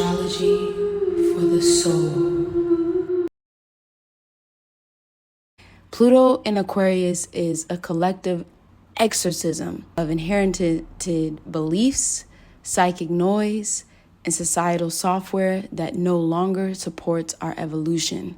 Astrology for the soul. Pluto in Aquarius is a collective exorcism of inherited beliefs, psychic noise, and societal software that no longer supports our evolution.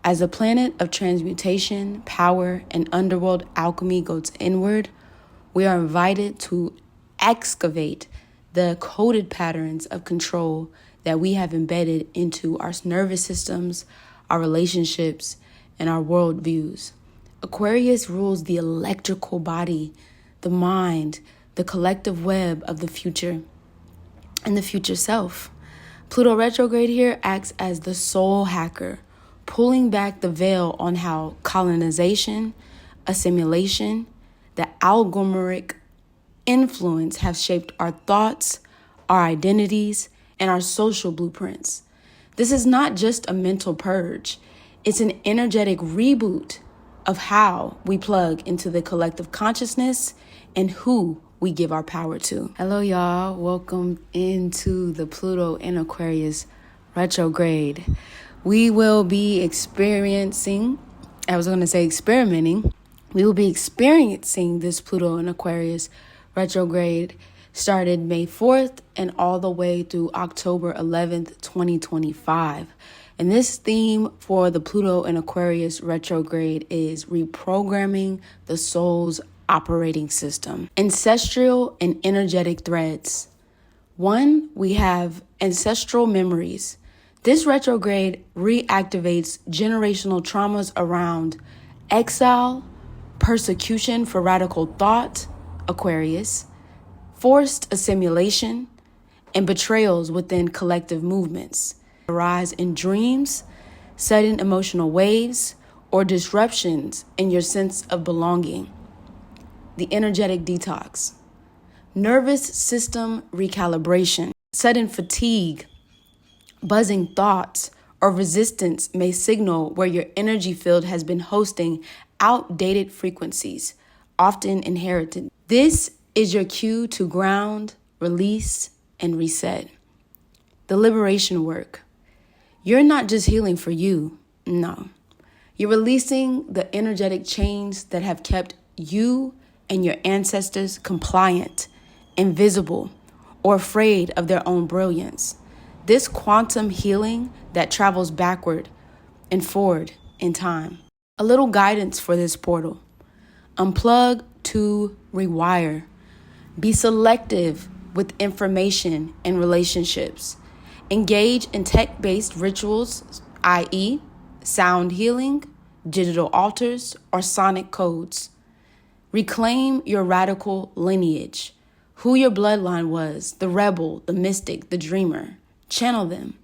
As a planet of transmutation, power, and underworld alchemy goes inward, we are invited to excavate the coded patterns of control that we have embedded into our nervous systems, our relationships, and our worldviews. Aquarius rules the electrical body, the mind, the collective web of the future, and the future self. Pluto retrograde here acts as the soul hacker, pulling back the veil on how colonization, assimilation, the algorithmic influence have shaped our thoughts, our identities, and our social blueprints. This is not just a mental purge. It's an energetic reboot of how we plug into the collective consciousness and who we give our power to. Hello, y'all. Welcome into the Pluto in Aquarius retrograde. We will be experimenting. We will be experiencing this Pluto in Aquarius retrograde started May 4th and all the way through October 11th, 2025. And this theme for the Pluto in Aquarius retrograde is reprogramming the soul's operating system. Ancestral and energetic threads. One, we have ancestral memories. This retrograde reactivates generational traumas around exile, persecution for radical thought, Aquarius, forced assimilation, and betrayals within collective movements. Arise in dreams, sudden emotional waves, or disruptions in your sense of belonging. The energetic detox. Nervous system recalibration. Sudden fatigue, buzzing thoughts, or resistance may signal where your energy field has been hosting outdated frequencies, often inherited. This is your cue to ground, release, and reset. The liberation work. You're not just healing for you. No. You're releasing the energetic chains that have kept you and your ancestors compliant, invisible, or afraid of their own brilliance. This quantum healing that travels backward and forward in time. A little guidance for this portal. Unplug to rewire. Be selective with information and relationships. Engage in tech-based rituals, i.e., sound healing, digital altars, or sonic codes. Reclaim your radical lineage, who your bloodline was, the rebel, the mystic, the dreamer. Channel them.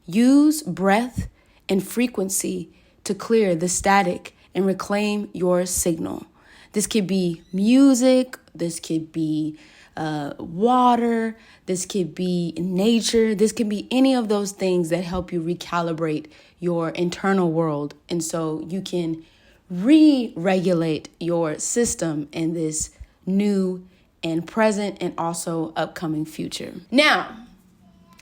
Use breath and frequency to clear the static and reclaim your signal. This could be music, this could be water, this could be nature, this could be any of those things that help you recalibrate your internal world. And so you can re-regulate your system in this new and present and also upcoming future. Now,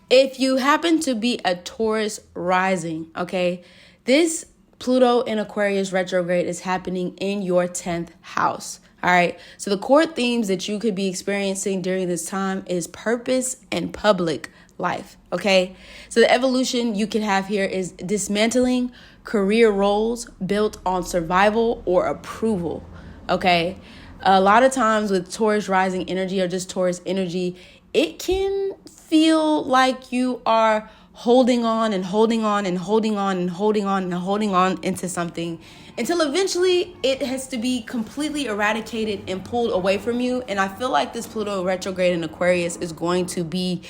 if you happen to be a Taurus Rising, okay, this Pluto in Aquarius retrograde is happening in your 10th house. All right. So the core themes that you could be experiencing during this time is purpose and public life. OK, so the evolution you can have here is dismantling career roles built on survival or approval. OK, a lot of times with Taurus rising energy or just Taurus energy, it can feel like you are holding on and holding on and holding on and holding on and holding on into something until eventually it has to be completely eradicated and pulled away from you. And I feel like this Pluto retrograde in Aquarius is going to be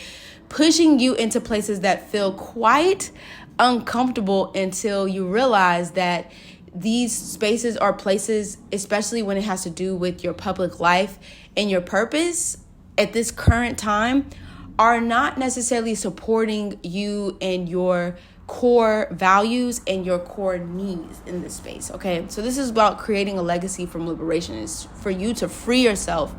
pushing you into places that feel quite uncomfortable until you realize that these spaces are places, especially when it has to do with your public life and your purpose at this current time, are not necessarily supporting you and your core values and your core needs in this space. Okay, so this is about creating a legacy from liberation. It's for you to free yourself,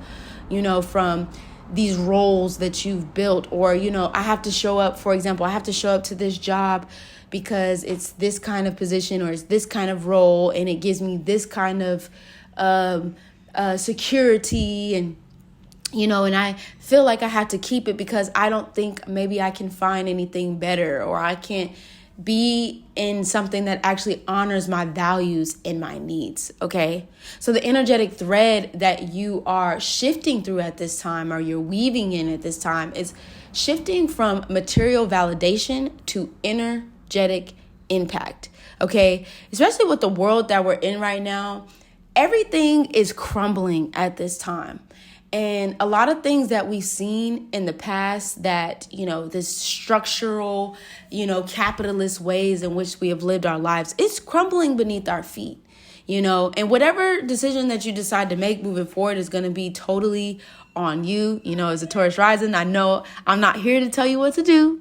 from these roles that you've built, or, I have to show up, for example, I have to show up to this job because it's this kind of position or it's this kind of role and it gives me this kind of security, and and I feel like I have to keep it because I don't think maybe I can find anything better, or I can't be in something that actually honors my values and my needs. Okay. So the energetic thread that you are shifting through at this time, or you're weaving in at this time, is shifting from material validation to energetic impact. Okay. Especially with the world that we're in right now, everything is crumbling at this time. And a lot of things that we've seen in the past that, this structural, capitalist ways in which we have lived our lives, it's crumbling beneath our feet, and whatever decision that you decide to make moving forward is going to be totally on you. As a Taurus Rising, I know I'm not here to tell you what to do,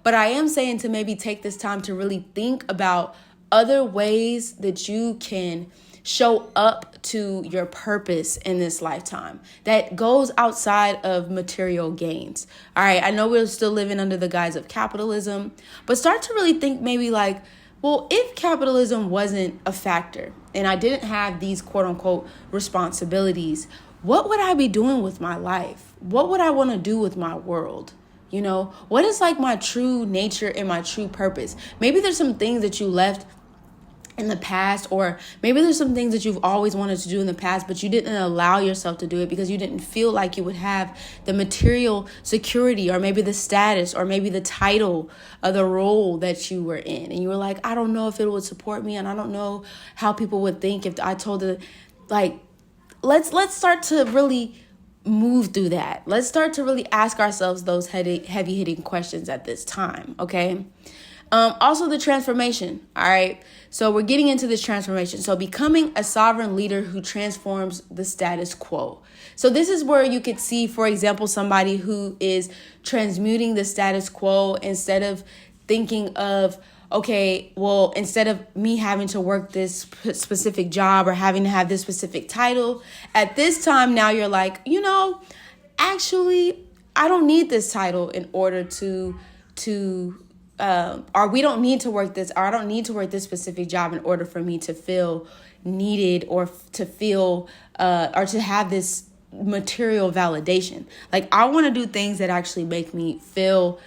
but I am saying to maybe take this time to really think about other ways that you can show up to your purpose in this lifetime that goes outside of material gains. All right, I know we're still living under the guise of capitalism, but start to really think maybe like, well, if capitalism wasn't a factor and I didn't have these quote unquote responsibilities, what would I be doing with my life? What would I want to do with my world? What is like my true nature and my true purpose? Maybe there's some things that you left in the past, or maybe there's some things that you've always wanted to do in the past, but you didn't allow yourself to do it because you didn't feel like you would have the material security, or maybe the status, or maybe the title of the role that you were in. And you were like, I don't know if it would support me, and I don't know how people would think if I told it. Like, let's start to really move through that. Let's start to really ask ourselves those heavy hitting questions at this time. Okay. Also the transformation. All right. So we're getting into this transformation. So becoming a sovereign leader who transforms the status quo. So this is where you could see, for example, somebody who is transmuting the status quo, instead of thinking of, okay, well, instead of me having to work this specific job or having to have this specific title, at this time now you're like, actually, I don't need this title in order to or we don't need to work this, or I don't need to work this specific job in order for me to feel needed, or to feel or to have this material validation. Like, I want to do things that actually make me feel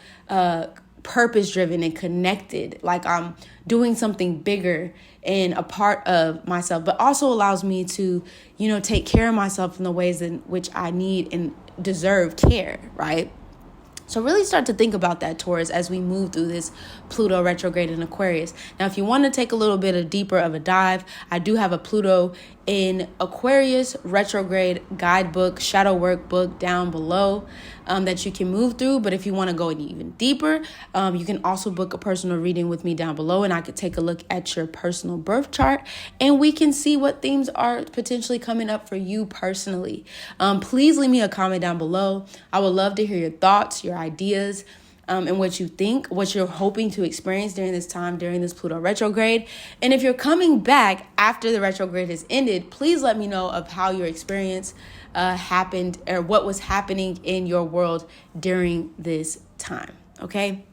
purpose driven and connected, like I'm doing something bigger and a part of myself, but also allows me to, take care of myself in the ways in which I need and deserve care, right? So really start to think about that, Taurus, as we move through this Pluto retrograde in Aquarius. Now, if you want to take a little bit of deeper of a dive, I do have a Pluto in Aquarius retrograde guidebook, shadow workbook down below that you can move through. But if you want to go even deeper, you can also book a personal reading with me down below, and I could take a look at your personal birth chart and we can see what themes are potentially coming up for you personally. Please leave me a comment down below. I would love to hear your thoughts, your ideas, and what you think, what you're hoping to experience during this time, during this Pluto retrograde. And if you're coming back after the retrograde has ended, please let me know of how your experience happened, or what was happening in your world during this time. Okay.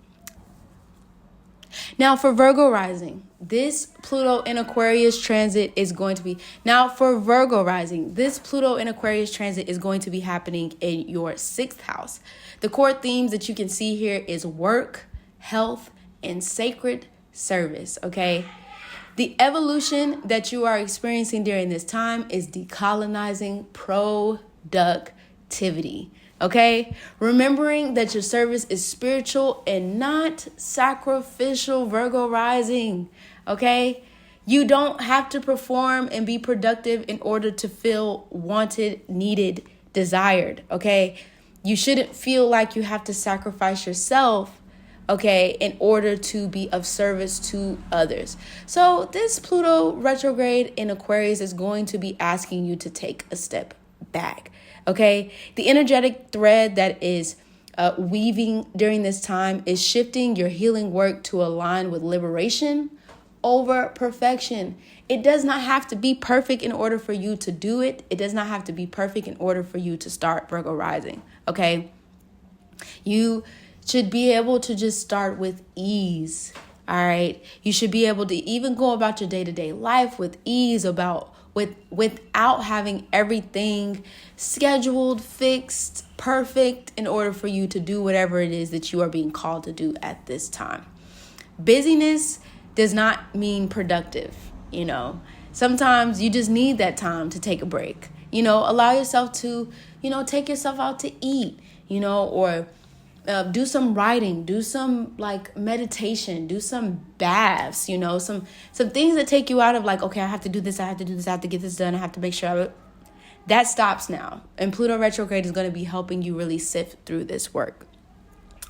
Now for Virgo rising, this Pluto in Aquarius transit is going to be, this Pluto in Aquarius transit is going to be happening in your 6th house. The core themes that you can see here is work, health, and sacred service. Okay. The evolution that you are experiencing during this time is decolonizing productivity. Okay, remembering that your service is spiritual and not sacrificial, Virgo rising. Okay, you don't have to perform and be productive in order to feel wanted, needed, desired. Okay, you shouldn't feel like you have to sacrifice yourself, okay, in order to be of service to others. So this Pluto retrograde in Aquarius is going to be asking you to take a step back. Okay, the energetic thread that is weaving during this time is shifting your healing work to align with liberation over perfection. It does not have to be perfect in order for you to do it. It does not have to be perfect in order for you to start Virgo Rising, okay? You should be able to just start with ease, all right? You should be able to even go about your day-to-day life with ease, without having everything scheduled, fixed, perfect in order for you to do whatever it is that you are being called to do at this time. Busyness does not mean productive, Sometimes you just need that time to take a break. Allow yourself to, take yourself out to eat, or do some writing, do some meditation, do some baths, some things that take you out of okay, I have to do this, I have to get this done, I have to make sure that stops now. And Pluto retrograde is going to be helping you really sift through this work.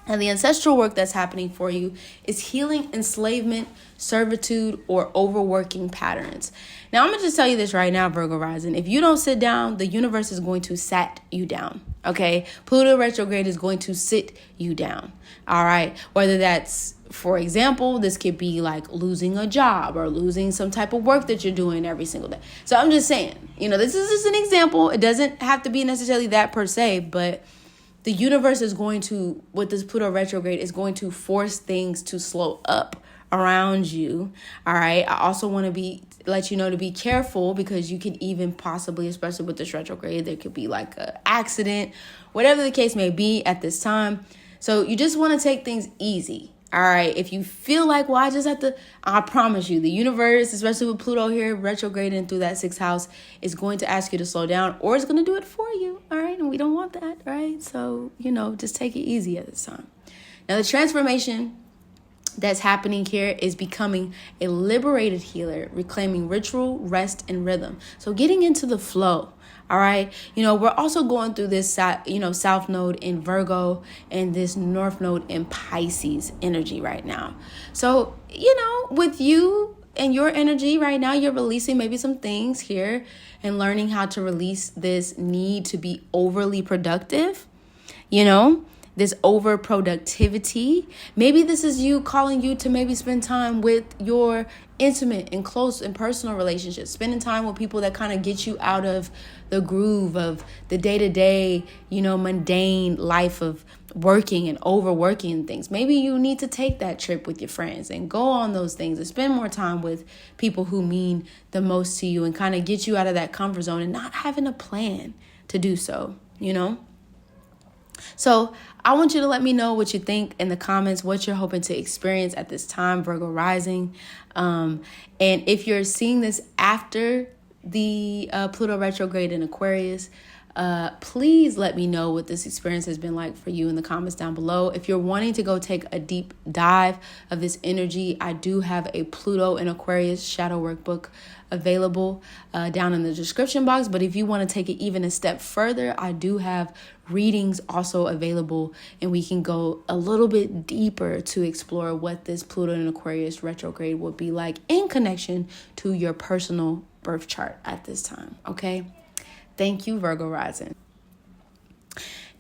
And the ancestral work that's happening for you is healing enslavement, servitude, or overworking patterns. Now, I'm going to just tell you this right now, Virgo Rising. If you don't sit down, the universe is going to sat you down, okay? Pluto retrograde is going to sit you down, all right? Whether that's, for example, this could be losing a job or losing some type of work that you're doing every single day. So I'm just saying, this is just an example. It doesn't have to be necessarily that per se, but the universe is going to, with this Pluto retrograde, is going to force things to slow up around you. All right. I also want to let you know to be careful, because you can even possibly, especially with this retrograde, there could be an accident, whatever the case may be at this time. So you just want to take things easy. All right. If you feel I promise you, the universe, especially with Pluto here retrograding through that 6th house, is going to ask you to slow down, or it's going to do it for you. All right. And we don't want that. Right. So, just take it easy at this time. Now, the transformation that's happening here is becoming a liberated healer, reclaiming ritual, rest, and rhythm. So getting into the flow. All right. We're also going through this, South node in Virgo and this North node in Pisces energy right now. So, with you and your energy right now, you're releasing maybe some things here and learning how to release this need to be overly productive, this over productivity. Maybe this is you calling you to maybe spend time with your intimate and close and personal relationships, spending time with people that kind of get you out of the groove of the day-to-day, mundane life of working and overworking and things. Maybe you need to take that trip with your friends and go on those things and spend more time with people who mean the most to you and kind of get you out of that comfort zone and not having a plan to do so, So I want you to let me know what you think in the comments, what you're hoping to experience at this time, Virgo Rising. And if you're seeing this after the Pluto retrograde in Aquarius, please let me know what this experience has been like for you in the comments down below. If you're wanting to go take a deep dive of this energy, I do have a Pluto in Aquarius shadow workbook available down in the description box. But if you want to take it even a step further, I do have readings also available, and we can go a little bit deeper to explore what this Pluto in Aquarius retrograde will be like in connection to your personal birth chart at this time. Okay. Thank you, Virgo Rising.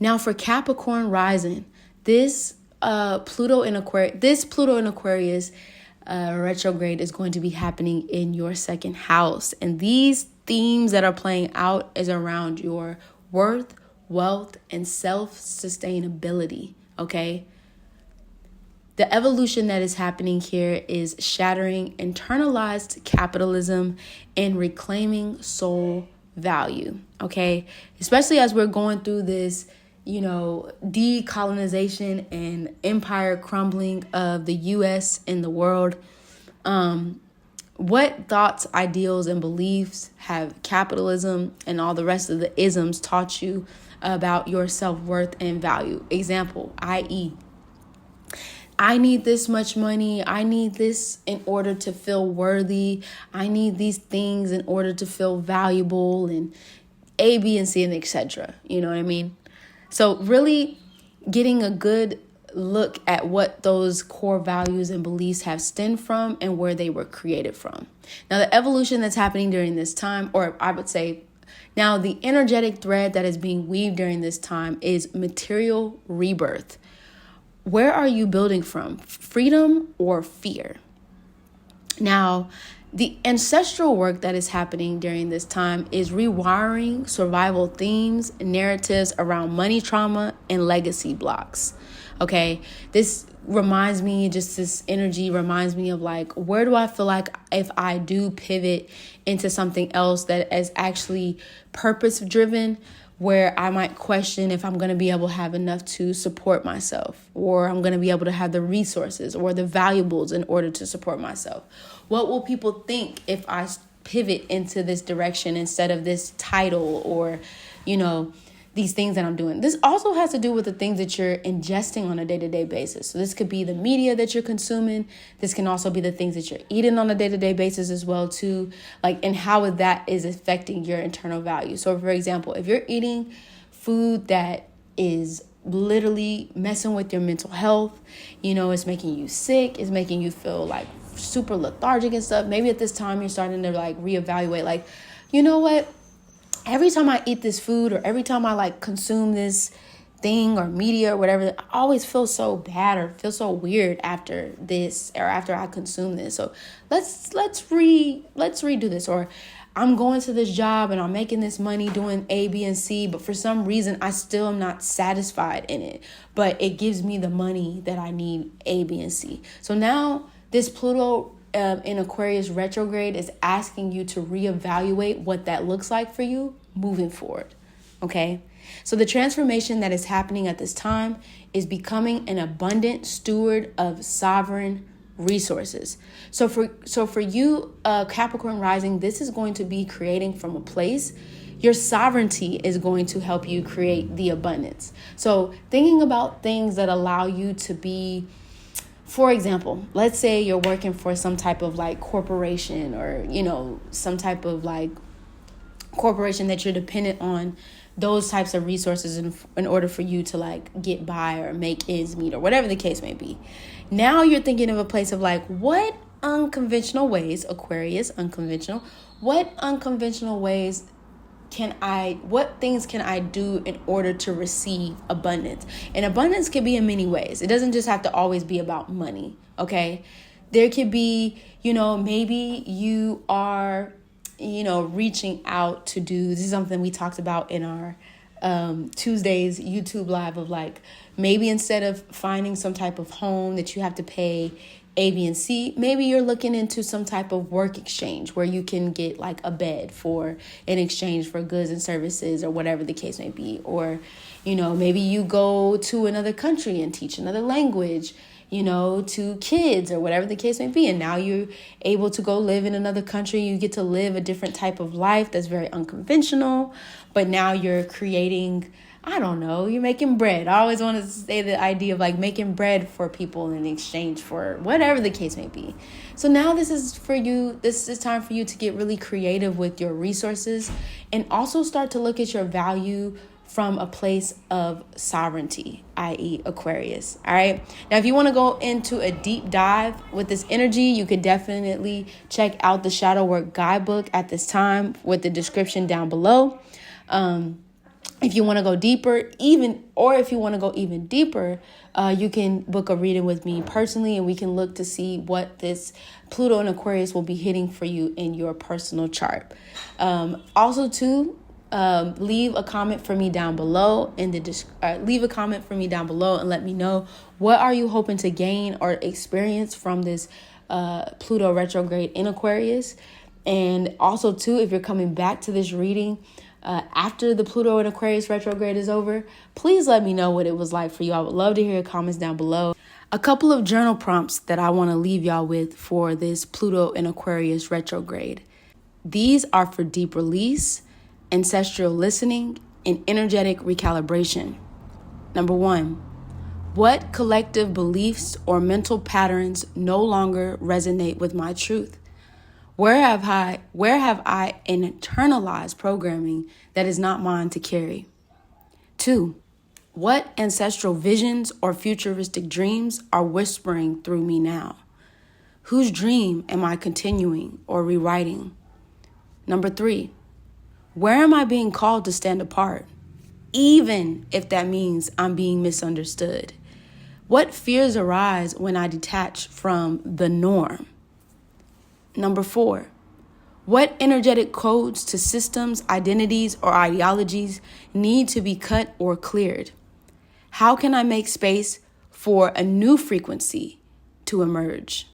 Now for Capricorn Rising, this Pluto in Aquarius retrograde is going to be happening in your 2nd house. And these themes that are playing out is around your worth, wealth, and self-sustainability. Okay. The evolution that is happening here is shattering internalized capitalism and reclaiming soul value. Okay. Especially as we're going through this, decolonization and empire crumbling of the U.S. and the world. What thoughts, ideals, and beliefs have capitalism and all the rest of the isms taught you about your self-worth and value? Example, i.e., I need this much money. I need this in order to feel worthy. I need these things in order to feel valuable, and A, B, and C, and etc. You know what I mean? So really getting a good look at what those core values and beliefs have stemmed from and where they were created from. Now, the evolution that's happening during this time, or I would say now the energetic thread that is being weaved during this time, is material rebirth. Where are you building from? Freedom or fear? Now, the ancestral work that is happening during this time is rewiring survival themes, narratives around money trauma, and legacy blocks. Okay, this energy reminds me of like, where do I feel like if I do pivot into something else that is actually purpose driven, where I might question if I'm going to be able to have enough to support myself, or I'm going to be able to have the resources or the valuables in order to support myself. What will people think if I pivot into this direction instead of this title or, these things that I'm doing? This also has to do with the things that you're ingesting on a day-to-day basis. So this could be the media that you're consuming. This can also be the things that you're eating on a day-to-day basis as well too. And how that is affecting your internal value. So for example, if you're eating food that is literally messing with your mental health, it's making you sick, it's making you feel like super lethargic and stuff. Maybe at this time you're starting to reevaluate, you know what? Every time I eat this food or every time I consume this thing or media or whatever, I always feel so bad or feel so weird after this or after I consume this. So let's redo this. Or I'm going to this job and I'm making this money doing A, B, and C, but for some reason I still am not satisfied in it. But it gives me the money that I need, A, B, and C. So now this Pluto in Aquarius retrograde is asking you to reevaluate what that looks like for you moving forward. Okay. So the transformation that is happening at this time is becoming an abundant steward of sovereign resources. So for you, Capricorn Rising, this is going to be creating from a place. Your sovereignty is going to help you create the abundance. So thinking about things that allow you to be, for example, let's say you're working for some type of corporation or, some type of corporation that you're dependent on those types of resources in order for you to get by or make ends meet or whatever the case may be. Now you're thinking of a place of what unconventional ways, Aquarius, unconventional, what things can I do in order to receive abundance? And abundance can be in many ways. It doesn't just have to always be about money, okay? There could be, maybe you are, reaching out to do, this is something we talked about in our Tuesday's YouTube live of maybe instead of finding some type of home that you have to pay A, B, and C, maybe you're looking into some type of work exchange where you can get a bed in exchange for goods and services or whatever the case may be. Or, maybe you go to another country and teach another language, to kids or whatever the case may be. And now you're able to go live in another country. You get to live a different type of life that's very unconventional, but now you're creating, I don't know, you're making bread. I always want to say the idea of making bread for people in exchange for whatever the case may be. So now this is for you. This is time for you to get really creative with your resources and also start to look at your value from a place of sovereignty, i.e. Aquarius. All right. Now, if you want to go into a deep dive with this energy, you could definitely check out the Shadow Work Guidebook at this time with the description down below. If you want to go deeper, if you want to go even deeper, you can book a reading with me personally, and we can look to see what this Pluto and Aquarius will be hitting for you in your personal chart. Also, too, leave a comment for me down below and let me know what are you hoping to gain or experience from this Pluto retrograde in Aquarius. And also, too, if you're coming back to this reading after the Pluto and Aquarius retrograde is over, please let me know what it was like for you. I would love to hear your comments down below. A couple of journal prompts that I want to leave y'all with for this Pluto and Aquarius retrograde. These are for deep release, ancestral listening, and energetic recalibration. Number 1, what collective beliefs or mental patterns no longer resonate with my truth? Where have I internalized programming that is not mine to carry? 2, what ancestral visions or futuristic dreams are whispering through me now? Whose dream am I continuing or rewriting? Number 3, where am I being called to stand apart, even if that means I'm being misunderstood? What fears arise when I detach from the norm? Number 4, what energetic codes to systems, identities, or ideologies need to be cut or cleared? How can I make space for a new frequency to emerge?